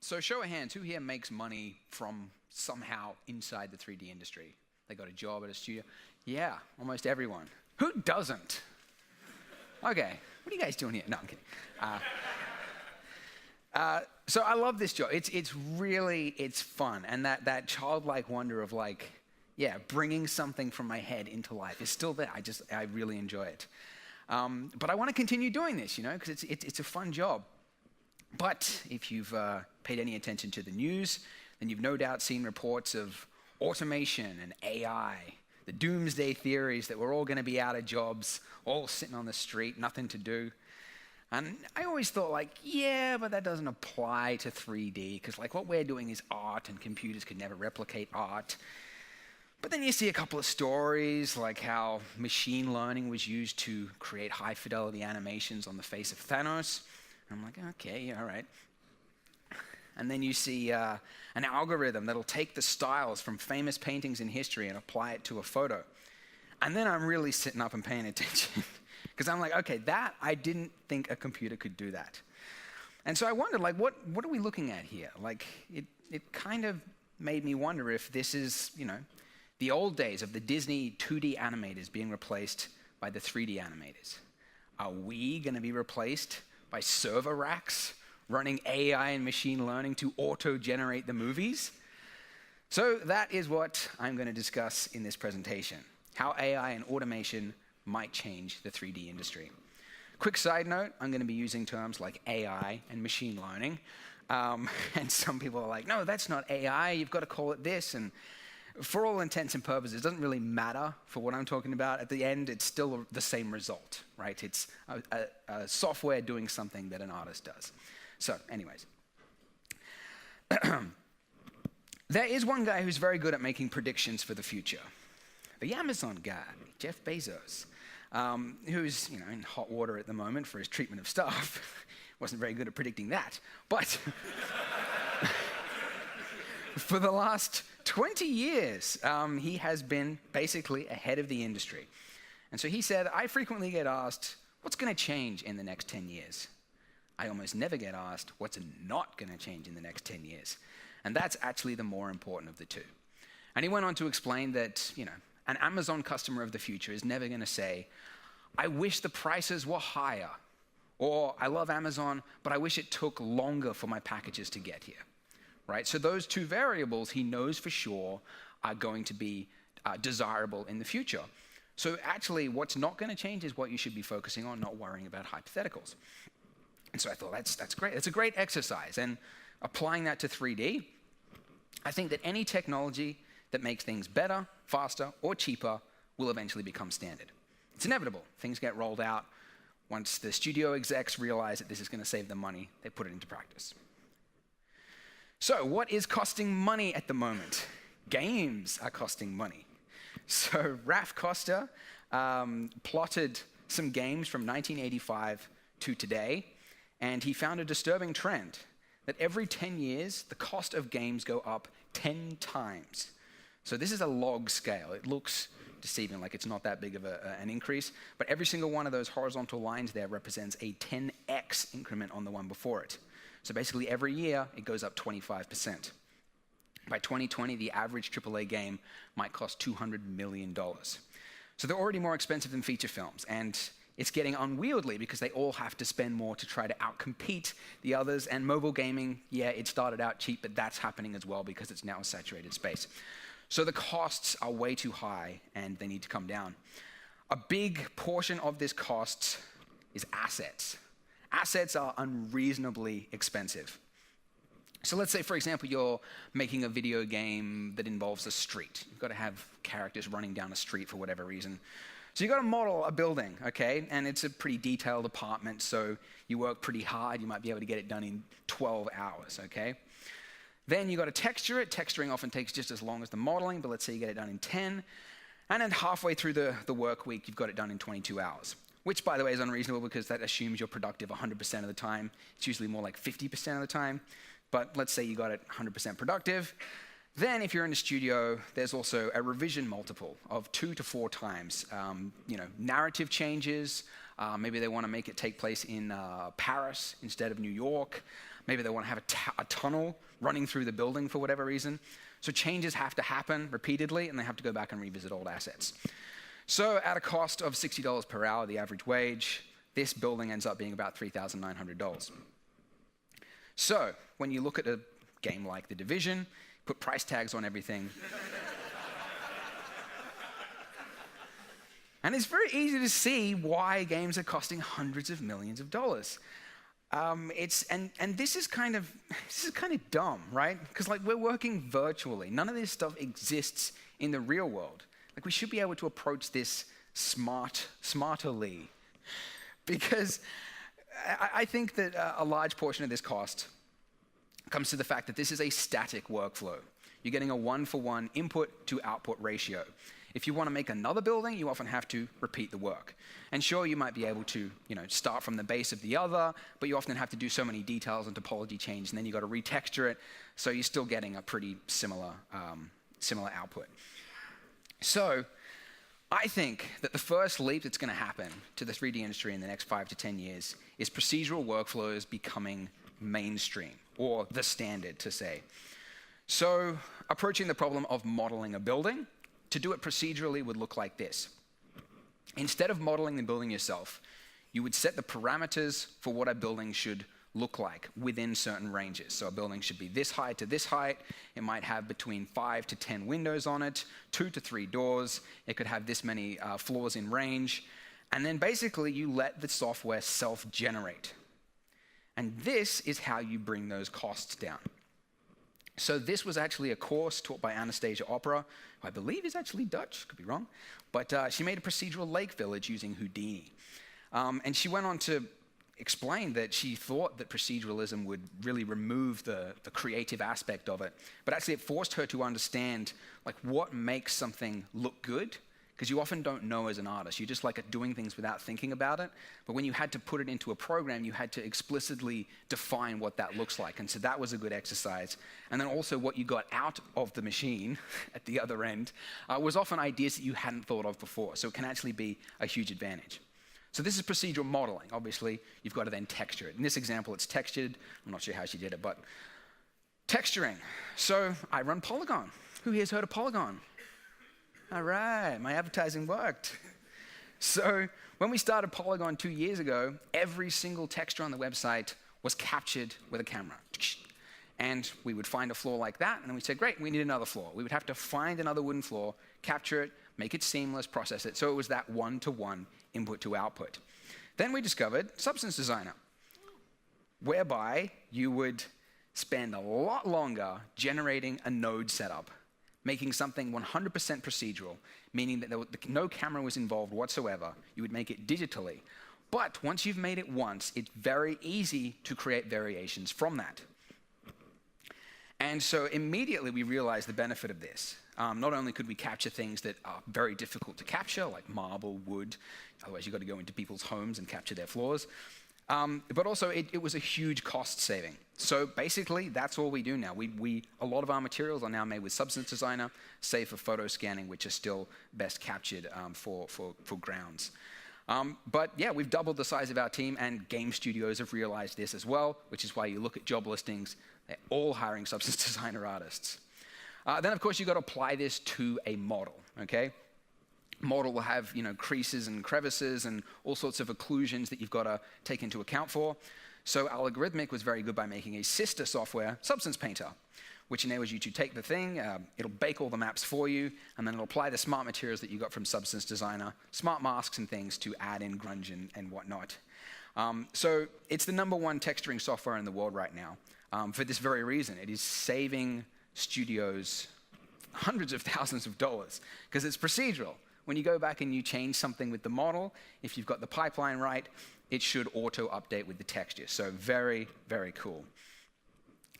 So show of hands, who here makes money from somehow inside the 3D industry? They got a job at a studio? Yeah, almost everyone. Who doesn't? Okay, what are you guys doing here? No, I'm kidding. So I love this job. It's fun. And that childlike wonder of like, yeah, bringing something from my head into life is still there. I really enjoy it. But I want to continue doing this, because it's a fun job. But if you've paid any attention to the news, then you've no doubt seen reports of automation and AI, the doomsday theories that we're all going to be out of jobs, all sitting on the street, nothing to do. And I always thought yeah, but that doesn't apply to 3D, because what we're doing is art and computers could never replicate art. But then you see a couple of stories like how machine learning was used to create high fidelity animations on the face of Thanos. I'm like, okay, yeah, all right. And then you see an algorithm that'll take the styles from famous paintings in history and apply it to a photo. And then I'm really sitting up and paying attention because I'm like, okay, I didn't think a computer could do that. And so I wondered, what are we looking at here? It kind of made me wonder if this is, the old days of the Disney 2D animators being replaced by the 3D animators. Are we going to be replaced by server racks running AI and machine learning to auto-generate the movies? So that is what I'm going to discuss in this presentation, how AI and automation might change the 3D industry. Quick side note, I'm going to be using terms like AI and machine learning. And some people are like, no, that's not AI, you've got to call it this. And for all intents and purposes, it doesn't really matter for what I'm talking about. At the end, it's still the same result, right? It's a software doing something that an artist does. So anyways, there is one guy who's very good at making predictions for the future. The Amazon guy, Jeff Bezos, who's in hot water at the moment for his treatment of staff. Wasn't very good at predicting that. But for the last 20 years, he has been basically ahead of the industry. And so he said, I frequently get asked, what's going to change in the next 10 years? I almost never get asked, what's not going to change in the next 10 years? And that's actually the more important of the two. And he went on to explain that, an Amazon customer of the future is never going to say, I wish the prices were higher, or I love Amazon, but I wish it took longer for my packages to get here. Right? So those two variables he knows for sure are going to be desirable in the future. So actually what's not going to change is what you should be focusing on, not worrying about hypotheticals. And so I thought that's great. It's a great exercise. And applying that to 3D, I think that any technology that makes things better, faster, or cheaper will eventually become standard. It's inevitable. Things get rolled out. Once the studio execs realize that this is going to save them money, they put it into practice. So what is costing money at the moment? Games are costing money. So Raph Koster plotted some games from 1985 to today, and he found a disturbing trend that every 10 years, the cost of games go up 10 times. So this is a log scale. It looks deceiving, like it's not that big of an increase, but every single one of those horizontal lines there represents a 10x increment on the one before it. So basically every year, it goes up 25%. By 2020, the average AAA game might cost $200 million. So they're already more expensive than feature films, and it's getting unwieldy because they all have to spend more to try to outcompete the others. And mobile gaming, yeah, it started out cheap, but that's happening as well because it's now a saturated space. So the costs are way too high, and they need to come down. A big portion of this cost is assets. Assets are unreasonably expensive. So let's say, for example, you're making a video game that involves a street. You've got to have characters running down a street for whatever reason. So you've got to model a building, okay? And it's a pretty detailed apartment, so you work pretty hard. You might be able to get it done in 12 hours, okay? Then you've got to texture it. Texturing often takes just as long as the modeling, but let's say you get it done in 10. And then halfway through the work week, you've got it done in 22 hours. Which, by the way, is unreasonable because that assumes you're productive 100% of the time. It's usually more like 50% of the time. But let's say you got it 100% productive. Then if you're in the studio, there's also a revision multiple of 2 to 4 times. Narrative changes. Maybe they want to make it take place in Paris instead of New York. Maybe they want to have a tunnel running through the building for whatever reason. So changes have to happen repeatedly, and they have to go back and revisit old assets. So at a cost of $60 per hour, the average wage, this building ends up being about $3,900. So when you look at a game like The Division, put price tags on everything, and it's very easy to see why games are costing hundreds of millions of dollars. This is kind of dumb, right? Because like we're working virtually. None of this stuff exists in the real world. Like we should be able to approach this smarterly. Because I think that a large portion of this cost comes to the fact that this is a static workflow. You're getting a one-for-one input to output ratio. If you want to make another building, you often have to repeat the work. And sure, you might be able to, start from the base of the other, but you often have to do so many details and topology change, and then you've got to retexture it, so you're still getting a pretty similar output. So I think that the first leap that's going to happen to the 3D industry in the next 5 to 10 years is procedural workflows becoming mainstream, or the standard, to say. So approaching the problem of modeling a building, to do it procedurally would look like this. Instead of modeling the building yourself, you would set the parameters for what a building should look like within certain ranges. So a building should be this height to this height. It might have between 5 to 10 windows on it, 2 to 3 doors. It could have this many floors in range. And then basically you let the software self-generate. And this is how you bring those costs down. So this was actually a course taught by Anastasia Opera, who I believe is actually Dutch, could be wrong, but she made a procedural lake village using Houdini. And she went on to explain that she thought that proceduralism would really remove the creative aspect of it, but actually it forced her to understand like what makes something look good, because you often don't know as an artist. You just like doing things without thinking about it. But when you had to put it into a program, you had to explicitly define what that looks like. And so that was a good exercise. And then also what you got out of the machine at the other end was often ideas that you hadn't thought of before. So it can actually be a huge advantage. So this is procedural modeling. Obviously, you've got to then texture it. In this example, it's textured. I'm not sure how she did it, but texturing. So I run Polygon. Who here's heard of Polygon? All right, my advertising worked. So when we started Polygon 2 years ago, every single texture on the website was captured with a camera. And we would find a floor like that, and then we'd say, great, we need another floor. We would have to find another wooden floor, capture it, make it seamless, process it. So it was that one-to-one input to output. Then we discovered Substance Designer, whereby you would spend a lot longer generating a node setup, making something 100% procedural, meaning that no camera was involved whatsoever. You would make it digitally. But once you've made it once, it's very easy to create variations from that. And so immediately we realized the benefit of this. Not only could we capture things that are very difficult to capture, like marble, wood, otherwise you've got to go into people's homes and capture their floors, but also it was a huge cost saving. So basically, that's all we do now. A lot of our materials are now made with Substance Designer, save for photo scanning, which is still best captured for grounds. But yeah, we've doubled the size of our team, and game studios have realized this as well, which is why you look at job listings, they're all hiring Substance Designer artists. Then, of course, you've got to apply this to a model, okay? Model will have creases and crevices and all sorts of occlusions that you've got to take into account for. So Allegorithmic was very good by making a sister software, Substance Painter, which enables you to take the thing, it'll bake all the maps for you, and then it'll apply the smart materials that you got from Substance Designer, smart masks and things to add in grunge and whatnot. So it's the #1 texturing software in the world right now. For this very reason, it is saving studios hundreds of thousands of dollars because it's procedural. When you go back and you change something with the model, if you've got the pipeline right, it should auto-update with the texture. So very, very cool.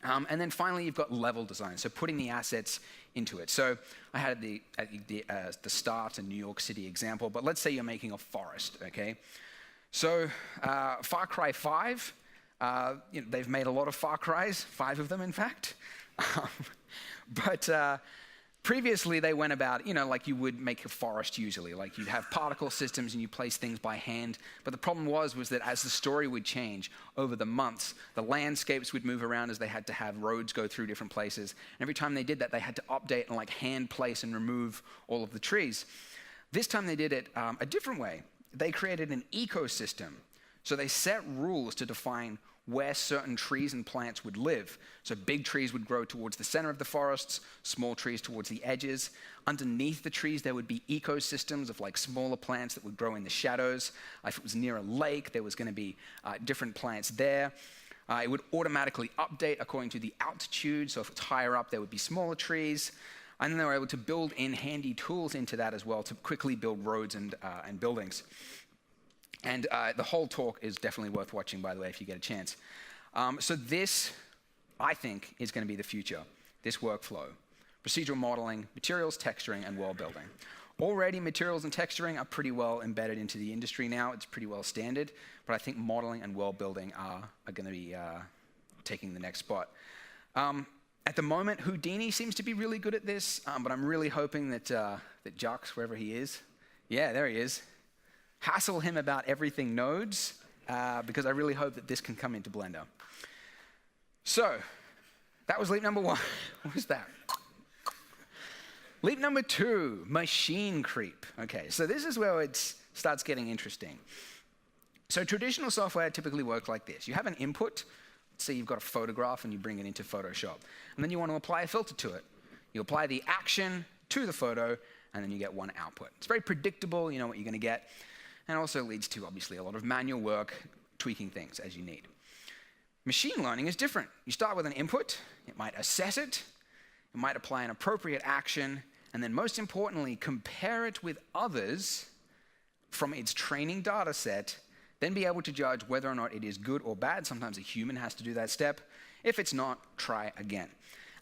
And then finally, you've got level design, so putting the assets into it. So I had at the start a New York City example, but let's say you're making a forest, okay? So Far Cry 5, they've made a lot of Far Cries, 5 of them in fact. But Previously, they went about, like you would make a forest usually. Like you'd have particle systems and you place things by hand. But the problem was that as the story would change over the months, the landscapes would move around as they had to have roads go through different places. And every time they did that, they had to update and hand place and remove all of the trees. This time they did it a different way. They created an ecosystem. So they set rules to define where certain trees and plants would live. So big trees would grow towards the center of the forests, small trees towards the edges. Underneath the trees, there would be ecosystems of smaller plants that would grow in the shadows. If it was near a lake, there was going to be different plants there. It would automatically update according to the altitude. So if it's higher up, there would be smaller trees. And then they were able to build in handy tools into that as well to quickly build roads and buildings. And the whole talk is definitely worth watching, by the way, if you get a chance. So this, I think, is going to be the future, this workflow. Procedural modeling, materials, texturing, and world building. Already, materials and texturing are pretty well embedded into the industry now. It's pretty well standard. But I think modeling and world building are going to be taking the next spot. At the moment, Houdini seems to be really good at this, but I'm really hoping that Jux, wherever he is, yeah, there he is, hassle him about everything nodes, because I really hope that this can come into Blender. So, that was leap number 1. What was that? Leap number 2, machine creep. Okay, so this is where it starts getting interesting. So traditional software typically works like this. You have an input. Let's say you've got a photograph and you bring it into Photoshop. And then you want to apply a filter to it. You apply the action to the photo, and then you get one output. It's very predictable. You know what you're going to get. And also leads to, obviously, a lot of manual work, tweaking things as you need. Machine learning is different. You start with an input. It might assess it. It might apply an appropriate action. And then most importantly, compare it with others from its training data set, then be able to judge whether or not it is good or bad. Sometimes a human has to do that step. If it's not, try again.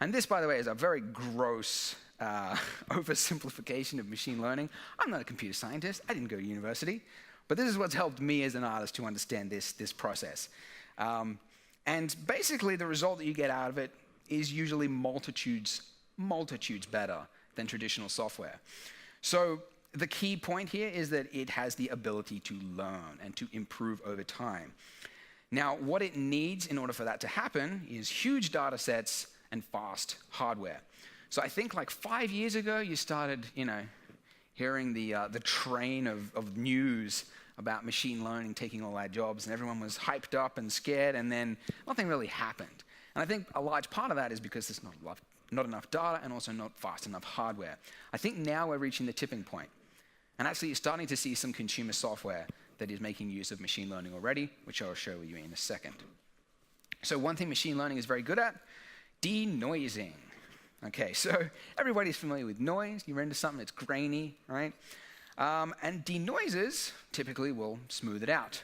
And this, by the way, is a very gross oversimplification of machine learning. I'm not a computer scientist. I didn't go to university. But this is what's helped me as an artist to understand this process. And basically, the result that you get out of it is usually multitudes better than traditional software. So the key point here is that it has the ability to learn and to improve over time. Now, what it needs in order for that to happen is huge data sets and fast hardware. So I think 5 years ago, you started, hearing the train of news about machine learning taking all our jobs, and everyone was hyped up and scared, and then nothing really happened. And I think a large part of that is because there's not enough data and also not fast enough hardware. I think now we're reaching the tipping point. And actually, you're starting to see some consumer software that is making use of machine learning already, which I'll show you in a second. So one thing machine learning is very good at, denoising. Okay, so everybody's familiar with noise. You render something that's grainy, right? And denoisers typically will smooth it out.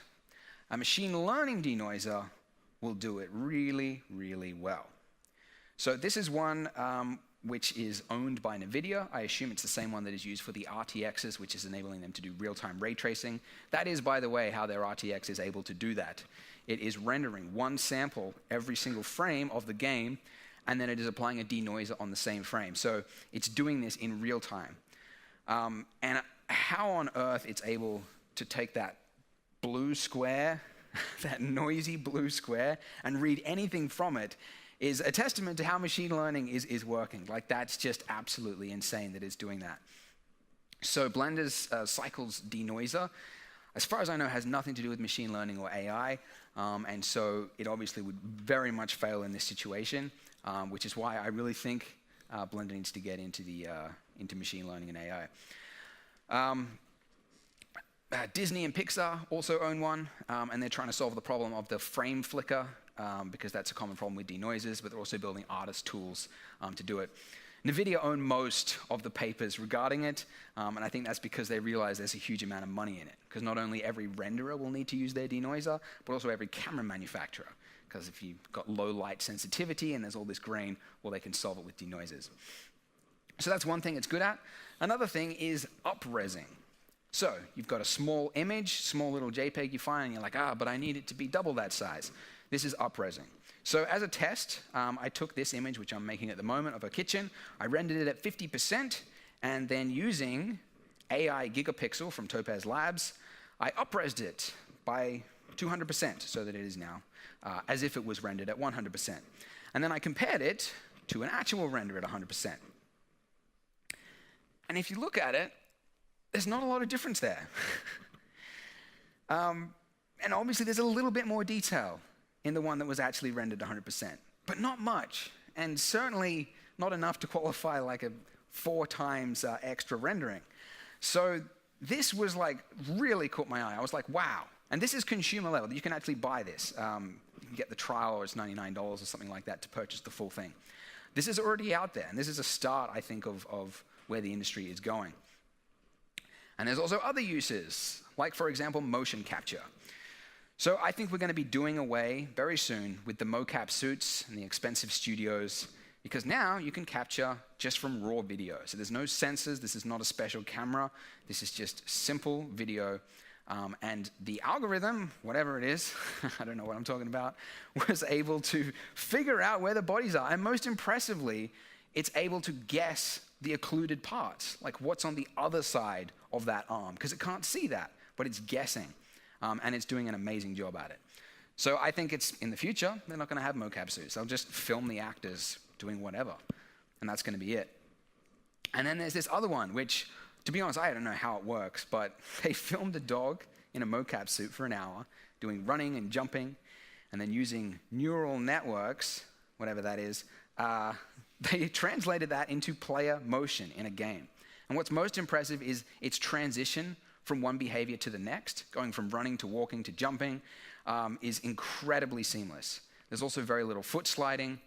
A machine learning denoiser will do it really, really well. So this is one which is owned by NVIDIA. I assume it's the same one that is used for the RTXs, which is enabling them to do real-time ray tracing. That is, by the way, how their RTX is able to do that. It is rendering one sample every single frame of the game, and then it is applying a denoiser on the same frame. So it's doing this in real time. And how on earth it's able to take that blue square, that noisy blue square, and read anything from it is a testament to how machine learning is working. That's just absolutely insane that it's doing that. So Blender's Cycles denoiser, as far as I know, has nothing to do with machine learning or AI, and so it obviously would very much fail in this situation, which is why I really think Blender needs to get into machine learning and AI. Disney and Pixar also own one, and they're trying to solve the problem of the frame flicker, because that's a common problem with denoisers, but they're also building artist tools to do it. NVIDIA own most of the papers regarding it, and I think that's because they realize there's a huge amount of money in it, because not only every renderer will need to use their denoiser, but also every camera manufacturer, because if you've got low light sensitivity and there's all this grain, well, they can solve it with denoisers. So that's one thing it's good at. Another thing is up-resing. So you've got a small image, small little JPEG you find, and you're like, but I need it to be double that size. This is up-resing. So as a test, I took this image, which I'm making at the moment, of a kitchen. I rendered it at 50%, and then using AI Gigapixel from Topaz Labs, I up-resed it by 200% so that it is now as if it was rendered at 100%. And then I compared it to an actual render at 100%. And if you look at it, there's not a lot of difference there. And obviously there's a little bit more detail in the one that was actually rendered 100%, but not much, and certainly not enough to qualify like a 4 times extra rendering. So this was like really caught my eye. I was like, wow. And this is consumer level. You can actually buy this. You can get the trial, or it's $99 or something like that to purchase the full thing. This is already out there, and this is a start, I think, of where the industry is going. And there's also other uses, like, for example, motion capture. So I think we're going to be doing away very soon with the mocap suits and the expensive studios, because now you can capture just from raw video. So there's no sensors. This is not a special camera. This is just simple video. And the algorithm, whatever it is, I don't know what I'm talking about, was able to figure out where the bodies are. And most impressively, it's able to guess the occluded parts, like what's on the other side of that arm, because it can't see that, but it's guessing. And it's doing an amazing job at it. So I think it's in the future, they're not going to have mocap suits. They'll just film the actors doing whatever, and that's going to be it. And then there's this other one, which, to be honest, I don't know how it works, but they filmed a dog in a mocap suit for an hour, doing running and jumping, and then using neural networks, whatever that is, they translated that into player motion in a game. And what's most impressive is its transition from one behavior to the next, going from running to walking to jumping, is incredibly seamless. There's also very little foot sliding,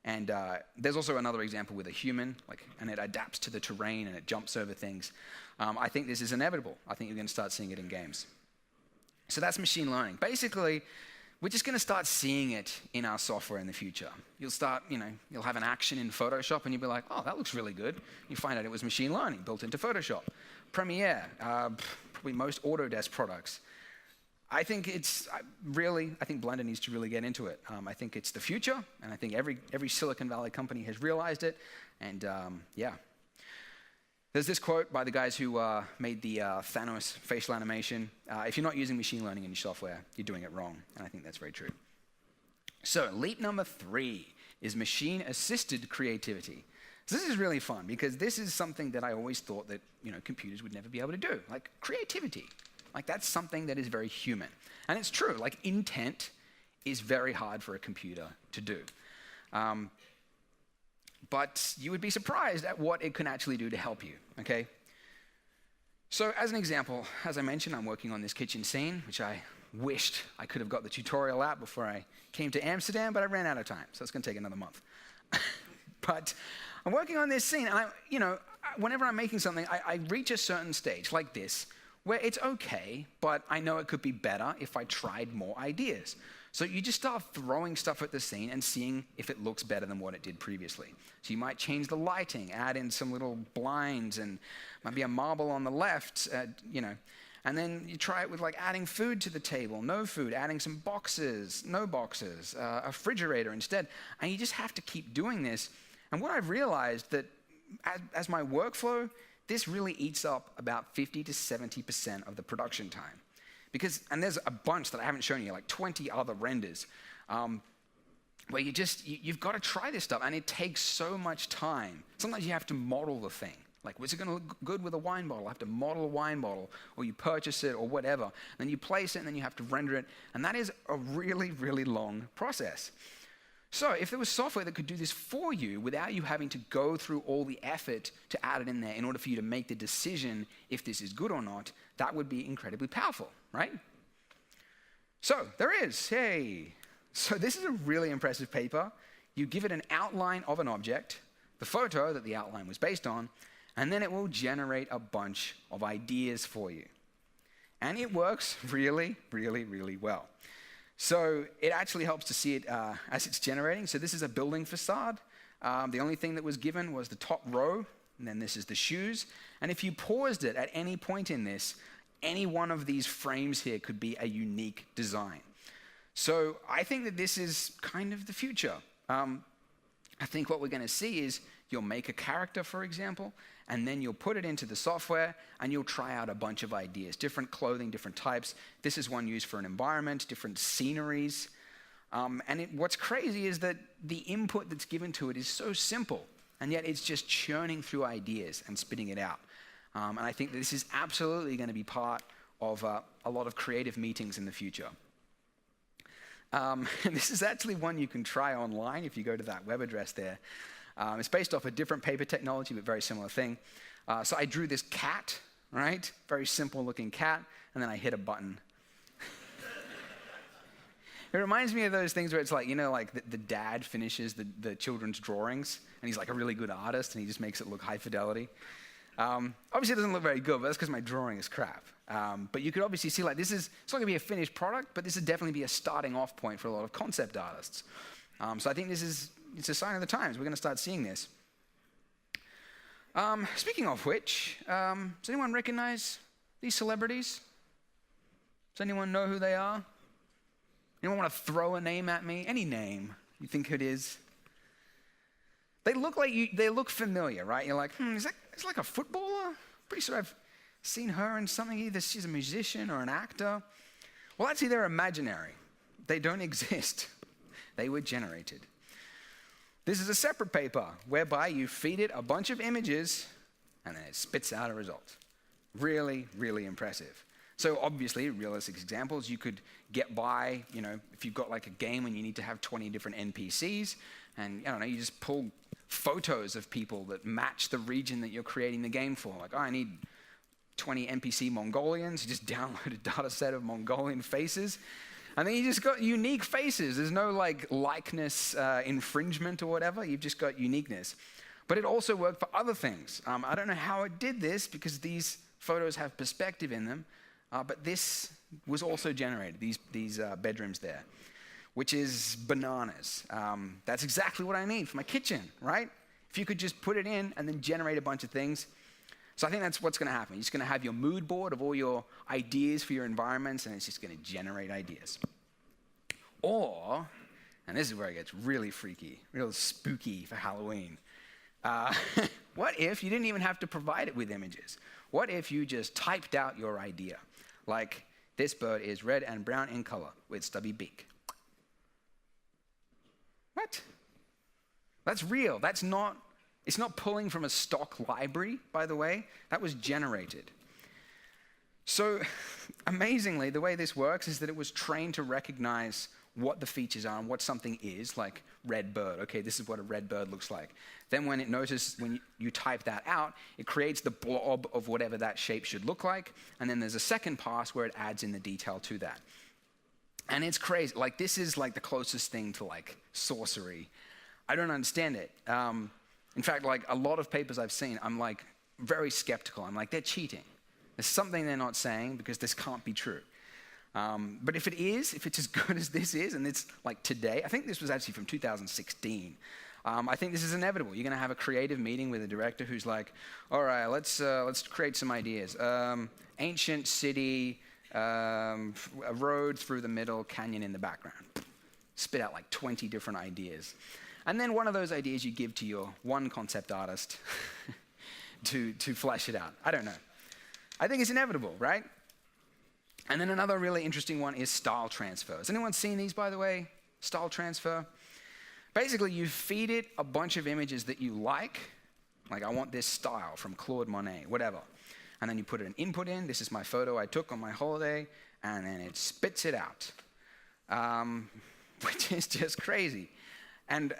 and there's also another example with a human, and it adapts to the terrain and it jumps over things. I think this is inevitable. I think you're going to start seeing it in games. So that's machine learning. Basically, we're just going to start seeing it in our software in the future. You'll start, you'll have an action in Photoshop and you'll be like, oh, that looks really good. You find out it was machine learning built into Photoshop. Premiere, probably most Autodesk products. I think Blender needs to really get into it. I think it's the future, and I think every Silicon Valley company has realized it, and yeah. There's this quote by the guys who made the Thanos facial animation. If you're not using machine learning in your software, you're doing it wrong, and I think that's very true. So leap number 3 is machine-assisted creativity. So this is really fun, because this is something that I always thought that computers would never be able to do, like creativity. Like, that's something that is very human. And it's true, like, intent is very hard for a computer to do. But you would be surprised at what it can actually do to help you, okay? So as an example, as I mentioned, I'm working on this kitchen scene, which I wished I could have got the tutorial out before I came to Amsterdam, but I ran out of time, so it's going to take another month. But I'm working on this scene, and whenever I'm making something, I reach a certain stage, like this, where it's okay, but I know it could be better if I tried more ideas. So you just start throwing stuff at the scene and seeing if it looks better than what it did previously. So you might change the lighting, add in some little blinds, and might be a marble on the left, and then you try it with adding food to the table, no food, adding some boxes, no boxes, a refrigerator instead. And you just have to keep doing this. And what I've realized that as my workflow, this really eats up about 50 to 70% of the production time. And there's a bunch that I haven't shown you, like 20 other renders, where you've got to try this stuff, and it takes so much time. Sometimes you have to model the thing. Like, was it going to look good with a wine bottle? I have to model a wine bottle, or you purchase it, or whatever. And then you place it, and then you have to render it, and that is a really, really long process. So if there was software that could do this for you without you having to go through all the effort to add it in there in order for you to make the decision if this is good or not, that would be incredibly powerful, right? So there is, hey. So this is a really impressive paper. You give it an outline of an object, the photo that the outline was based on, and then it will generate a bunch of ideas for you. And it works really, really, really well. So it actually helps to see it as it's generating. So this is a building facade. The only thing that was given was the top row, and then this is the shoes. And if you paused it at any point in this, any one of these frames here could be a unique design. So I think that this is kind of the future. I think what we're going to see is you'll make a character, for example, and then you'll put it into the software and you'll try out a bunch of ideas, different clothing, different types. This is one used for an environment, different sceneries. What's crazy is that the input that's given to it is so simple, and yet it's just churning through ideas and spitting it out. And I think that this is absolutely going to be part of a lot of creative meetings in the future. This is actually one you can try online if you go to that web address there. It's based off a different paper technology, but very similar thing. So I drew this cat, right? Very simple looking cat, and then I hit a button. It reminds me of those things where it's like, like the dad finishes the children's drawings, and he's like a really good artist, and he just makes it look high fidelity. Obviously, it doesn't look very good, but that's because my drawing is crap. But you could obviously see, it's not going to be a finished product, but this would definitely be a starting off point for a lot of concept artists. So I think it's a sign of the times. We're going to start seeing this. Speaking of which, does anyone recognize these celebrities? Does anyone know who they are? Anyone want to throw a name at me? Any name you think it is? They look familiar, right? You're like, is that like a footballer? Pretty sure I've seen her in something. Either she's a musician or an actor. Well, actually, they're imaginary. They don't exist. They were generated. This is a separate paper whereby you feed it a bunch of images and then it spits out a result. Really, really impressive. So obviously, realistic examples, you could get by, if you've got like a game and you need to have 20 different NPCs, and you just pull photos of people that match the region that you're creating the game for. Like, I need 20 NPC Mongolians. You just download a data set of Mongolian faces, and then you just got unique faces. There's no likeness infringement or whatever. You've just got uniqueness. But it also worked for other things. I don't know how it did this because these photos have perspective in them. But this was also generated, these bedrooms there, which is bananas. That's exactly what I need for my kitchen, right? If you could just put it in and then generate a bunch of things. So I think that's what's going to happen. You're just going to have your mood board of all your ideas for your environments, and it's just going to generate ideas. Or, and this is where it gets really freaky, real spooky for Halloween. What if you didn't even have to provide it with images? What if you just typed out your idea? Like, this bird is red and brown in color with stubby beak. What? That's real. It's not pulling from a stock library, by the way. That was generated. So, amazingly, the way this works is that it was trained to recognize what the features are and what something is, like red bird. Okay, this is what a red bird looks like. Then when you type that out, it creates the blob of whatever that shape should look like, and then there's a second pass where it adds in the detail to that. And it's crazy. This is the closest thing to sorcery. I don't understand it. In fact, a lot of papers I've seen, I'm very skeptical. I'm they're cheating. There's something they're not saying because this can't be true. But if it's as good as this is, and it's today, I think this was actually from 2016. I think this is inevitable. You're going to have a creative meeting with a director who's like, all right, let's create some ideas. Ancient city, a road through the middle, canyon in the background. Spit out 20 different ideas. And then one of those ideas you give to your one concept artist to flesh it out. I don't know. I think it's inevitable, right? And then another really interesting one is style transfer. Has anyone seen these, by the way? Style transfer. Basically, you feed it a bunch of images that you like I want this style from Claude Monet, whatever. And then you put an input in. This is my photo I took on my holiday, and then it spits it out, which is just crazy. And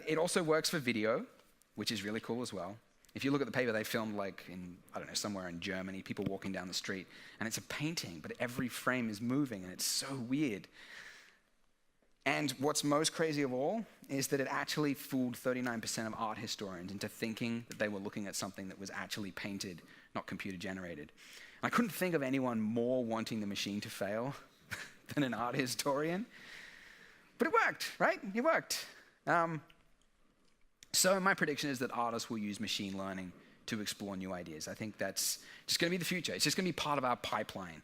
it also works for video, which is really cool as well. If you look at the paper, they filmed in, somewhere in Germany, people walking down the street, and it's a painting, but every frame is moving, and it's so weird. And what's most crazy of all is that it actually fooled 39% of art historians into thinking that they were looking at something that was actually painted, not computer generated. And I couldn't think of anyone more wanting the machine to fail than an art historian. But it worked, right? It worked. So my prediction is that artists will use machine learning to explore new ideas. I think that's just going to be the future. It's just going to be part of our pipeline.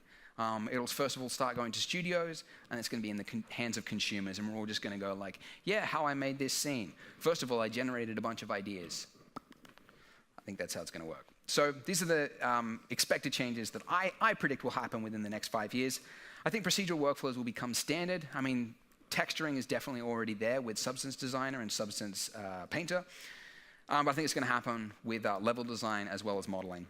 It'll first of all start going to studios, and it's going to be in the hands of consumers, and we're all just going to go like, yeah, how I made this scene. First of all, I generated a bunch of ideas. I think that's how it's going to work. So these are the expected changes that I predict will happen within the next 5 years. I think procedural workflows will become standard. I mean, texturing is definitely already there with Substance Designer and Substance Painter. But I think it's going to happen with level design as well as modeling.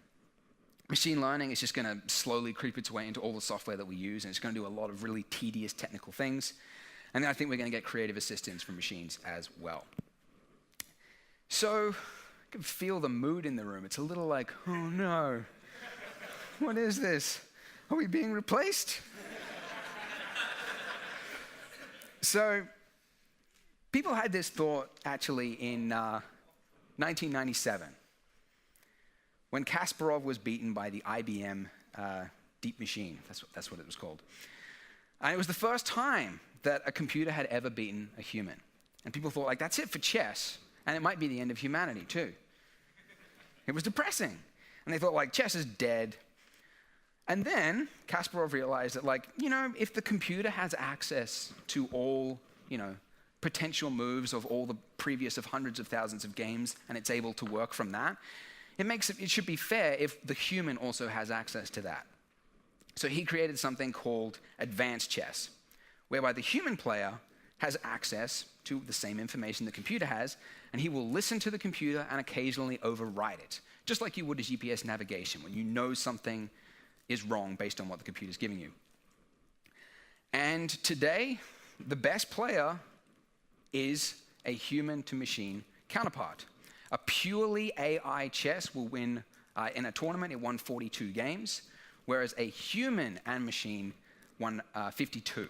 Machine learning is just going to slowly creep its way into all the software that we use, and it's going to do a lot of really tedious technical things. And then I think we're going to get creative assistance from machines as well. So I can feel the mood in the room. It's a little like, oh no, what is this? Are we being replaced? So people had this thought actually in 1997. When Kasparov was beaten by the IBM Deep Machine, that's what it was called. And it was the first time that a computer had ever beaten a human. And people thought, like, that's it for chess, and it might be the end of humanity, too. It was depressing. And they thought, like, chess is dead. And then Kasparov realized that, like, if the computer has access to all, potential moves of all the previous of hundreds of thousands of games, and it's able to work from that, it should be fair if the human also has access to that. So he created something called advanced chess, whereby the human player has access to the same information the computer has, and he will listen to the computer and occasionally override it, just like you would a GPS navigation when you know something is wrong based on what the computer is giving you. And today, the best player is a human-to-machine counterpart. A purely AI chess will win in a tournament. It won 42 games, whereas a human and machine won 52.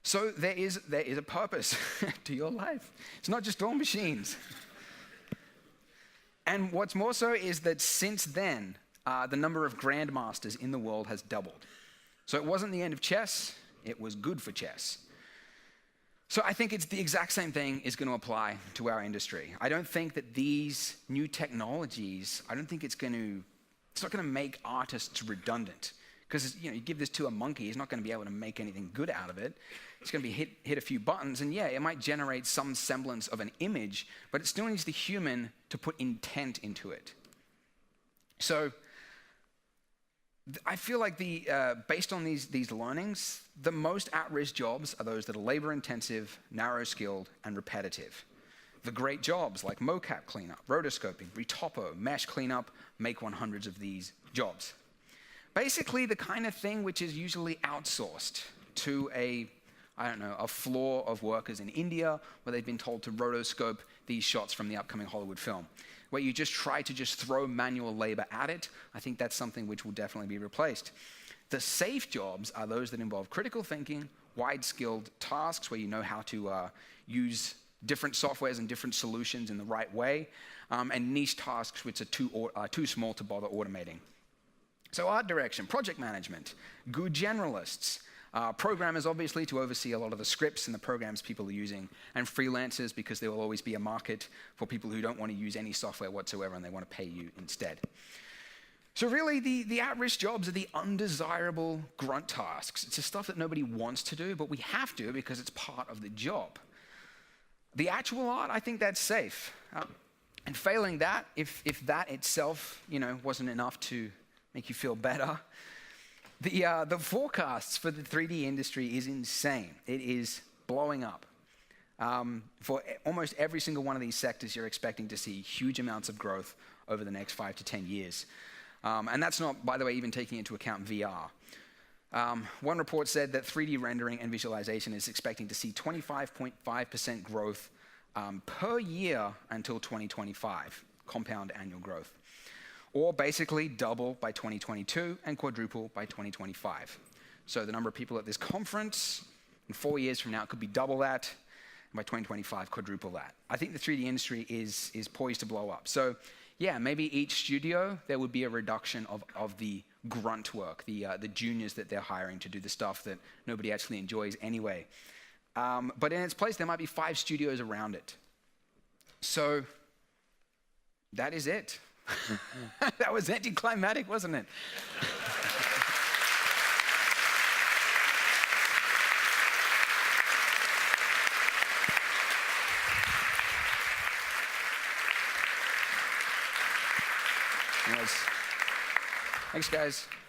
So there is a purpose to your life. It's not just all machines. And what's more so is that since then, the number of grandmasters in the world has doubled. So it wasn't the end of chess, it was good for chess. So I think it's the exact same thing is going to apply to our industry. I don't think that these new technologies, I don't think it's not going to make artists redundant. Because you give this to a monkey, he's not going to be able to make anything good out of it. It's going to be hit a few buttons, and yeah, it might generate some semblance of an image, but it still needs the human to put intent into it. So I feel like based on these learnings, the most at-risk jobs are those that are labor-intensive, narrow-skilled, and repetitive. The great jobs like mocap cleanup, rotoscoping, retopo, mesh cleanup make 100s of these jobs. Basically, the kind of thing which is usually outsourced to a floor of workers in India where they've been told to rotoscope these shots from the upcoming Hollywood film, where you just try to throw manual labor at it. I think that's something which will definitely be replaced. The safe jobs are those that involve critical thinking, wide-skilled tasks where you know how to use different softwares and different solutions in the right way, and niche tasks which are too small to bother automating. So art direction, project management, good generalists, programmers obviously to oversee a lot of the scripts and the programs people are using, and freelancers because there will always be a market for people who don't want to use any software whatsoever and they want to pay you instead. So really the at-risk jobs are the undesirable grunt tasks. It's the stuff that nobody wants to do, but we have to because it's part of the job. The actual art, I think that's safe. And failing that, if that itself wasn't enough to make you feel better, the forecasts for the 3D industry is insane. It is blowing up. For almost every single one of these sectors, you're expecting to see huge amounts of growth over the next 5 to 10 years. And that's not, by the way, even taking into account VR. One report said that 3D rendering and visualization is expecting to see 25.5% growth per year until 2025, compound annual growth. Or basically double by 2022 and quadruple by 2025. So the number of people at this conference in 4 years from now could be double that, and by 2025 quadruple that. I think the 3D industry is poised to blow up. So yeah, maybe each studio there would be a reduction of the grunt work, the juniors that they're hiring to do the stuff that nobody actually enjoys anyway. But in its place, there might be 5 studios around it. So that is it. That was anticlimactic, wasn't it? guys. Thanks, guys.